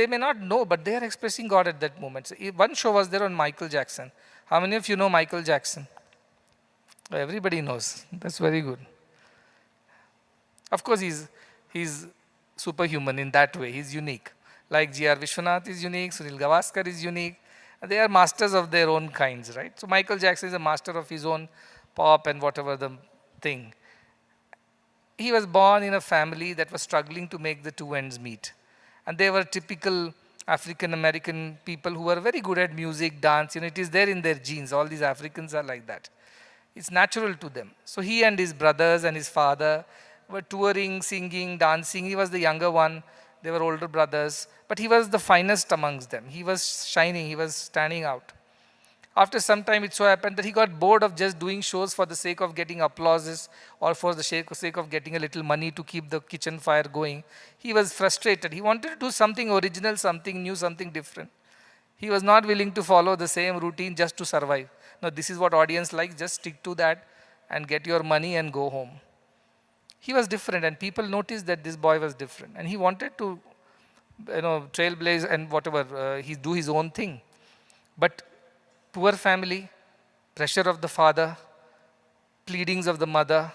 They may not know, but they are expressing God at that moment. So one show was there on Michael Jackson. How many of you know Michael Jackson? Everybody knows. That's very good. Of course, he's superhuman in that way. He's unique. Like G.R. Vishwanath is unique, Sunil Gavaskar is unique. They are masters of their own kinds, right? So Michael Jackson is a master of his own pop and whatever the thing. He was born in a family that was struggling to make the two ends meet. And they were typical African American people who were very good at music, dance. It is there in their genes. All these Africans are like that. It's natural to them. So he and his brothers and his father were touring, singing, dancing. He was the younger one. They were older brothers. But he was the finest amongst them. He was shining. He was standing out. After some time, it so happened that he got bored of just doing shows for the sake of getting applauses or for the sake of getting a little money to keep the kitchen fire going. He was frustrated. He wanted to do something original, something new, something different. He was not willing to follow the same routine just to survive. No, this is what audience likes, just stick to that and get your money and go home. He was different, and people noticed that this boy was different, and he wanted to, trailblaze and whatever, he do his own thing. But poor family, pressure of the father, pleadings of the mother,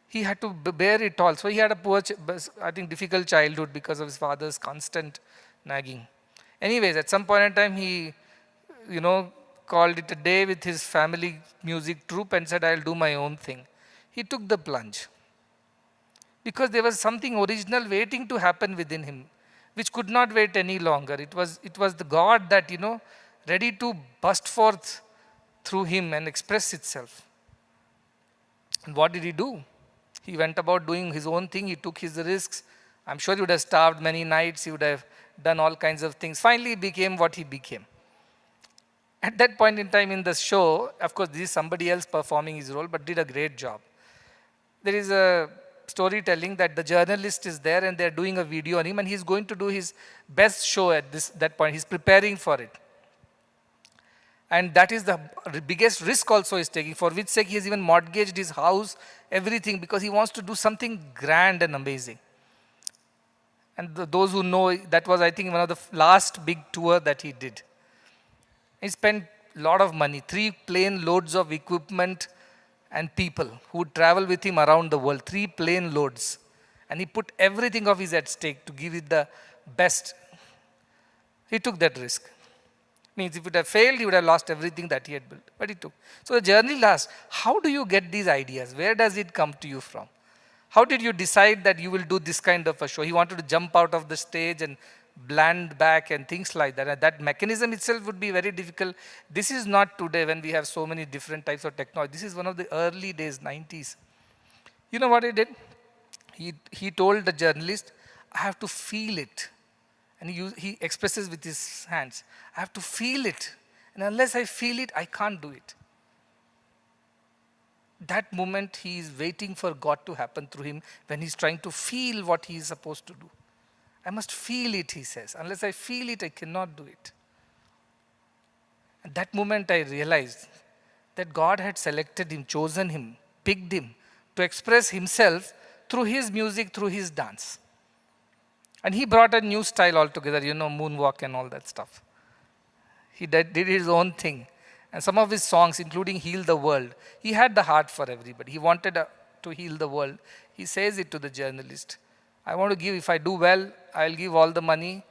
he had to bear it all. So he had a poor, difficult childhood because of his father's constant nagging. Anyways, at some point in time, he, called it a day with his family music troupe and said, I'll do my own thing. He took the plunge. Because there was something original waiting to happen within him, which could not wait any longer. It was the God that, ready to burst forth through him and express itself. And what did he do? He went about doing his own thing. He took his risks. I'm sure he would have starved many nights. He would have done all kinds of things. Finally, he became what he became. At that point in time in the show, of course, this is somebody else performing his role, but did a great job. There is a storytelling that the journalist is there and they're doing a video on him, and he's going to do his best show at that point. He's preparing for it. And that is the biggest risk also he's taking, for which sake he has even mortgaged his house, everything, because he wants to do something grand and amazing. And those who know, that was, I think, one of the last big tour that he did. He spent a lot of money, 3 plane loads of equipment and people who would travel with him around the world, 3 plane loads. And he put everything of his at stake to give it the best. He took that risk. Means if it would have failed, he would have lost everything that he had built. But he took. So the journey lasts. How do you get these ideas? Where does it come to you from? How did you decide that you will do this kind of a show? He wanted to jump out of the stage and bland back and things like that. And that mechanism itself would be very difficult. This is not today when we have so many different types of technology. This is one of the early days, 90s. You know what he did? He told the journalist, I have to feel it. And he expresses with his hands, I have to feel it. And unless I feel it, I can't do it. That moment he is waiting for God to happen through him when he's trying to feel what he is supposed to do. I must feel it, he says. Unless I feel it, I cannot do it. At that moment I realized that God had selected him, chosen him, picked him to express himself through his music, through his dance. And he brought a new style altogether, moonwalk and all that stuff. He did his own thing. And some of his songs, including Heal the World, he had the heart for everybody. He wanted to heal the world. He says it to the journalist. I want to give, if I do well, I'll give all the money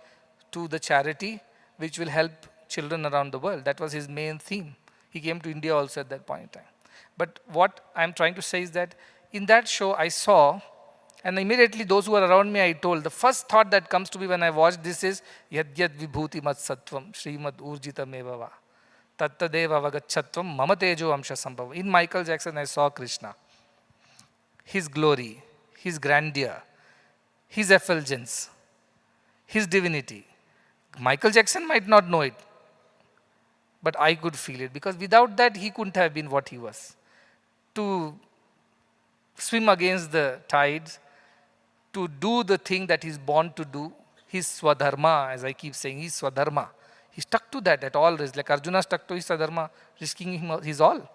to the charity which will help children around the world. That was his main theme. He came to India also at that point in time. But what I'm trying to say is that in that show I saw, and immediately those who were around me I told, the first thought that comes to me when I watched this is, Yad yad vibhuti mat sattvam Srimad urjita mevava tattadeva vagachatvam mama tejo amsha sambhava. In Michael Jackson I saw Krishna. His glory, his grandeur, his effulgence, his divinity. Michael Jackson might not know it, but I could feel it, because without that he couldn't have been what he was. To swim against the tides, to do the thing that he's born to do, his swadharma, as I keep saying, his swadharma. He stuck to that at all risks, like Arjuna stuck to his swadharma, risking his all.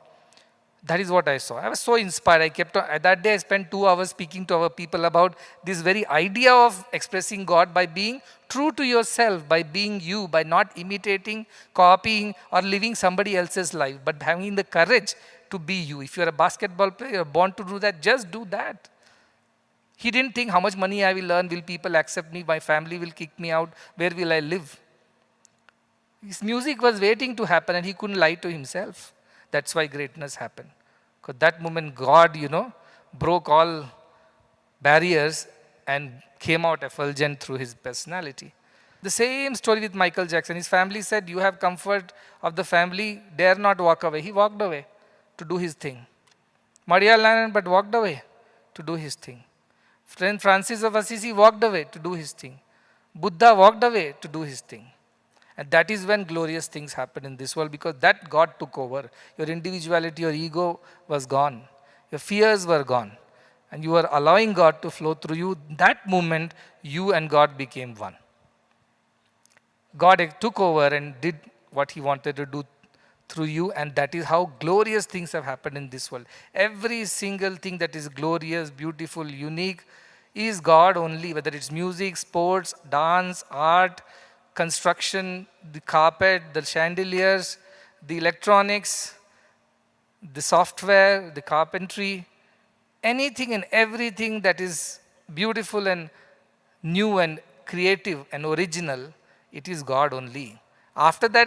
That is what I saw. I was so inspired. I kept on, that day I spent 2 hours speaking to our people about this very idea of expressing God by being true to yourself, by being you, by not imitating, copying, or living somebody else's life, but having the courage to be you. If you're a basketball player, you're born to do that, just do that. He didn't think how much money I will earn, will people accept me, my family will kick me out, where will I live? His music was waiting to happen and he couldn't lie to himself. That's why greatness happened. Because that moment God, broke all barriers and came out effulgent through his personality. The same story with Michael Jackson. His family said, you have comfort of the family, dare not walk away. He walked away to do his thing. Maria Lennon but walked away to do his thing. Friend Francis of Assisi walked away to do his thing. Buddha walked away to do his thing. And that is when glorious things happen in this world, because that God took over. Your individuality, your ego was gone. Your fears were gone. And you were allowing God to flow through you. That moment, you and God became one. God took over and did what he wanted to do through you, and that is how glorious things have happened in this world. Every single thing that is glorious, beautiful, unique is God only, whether it's music, sports, dance, art, construction, the carpet, the chandeliers, the electronics, the software, the carpentry, anything and everything that is beautiful and new and creative and original, it is God only. After that,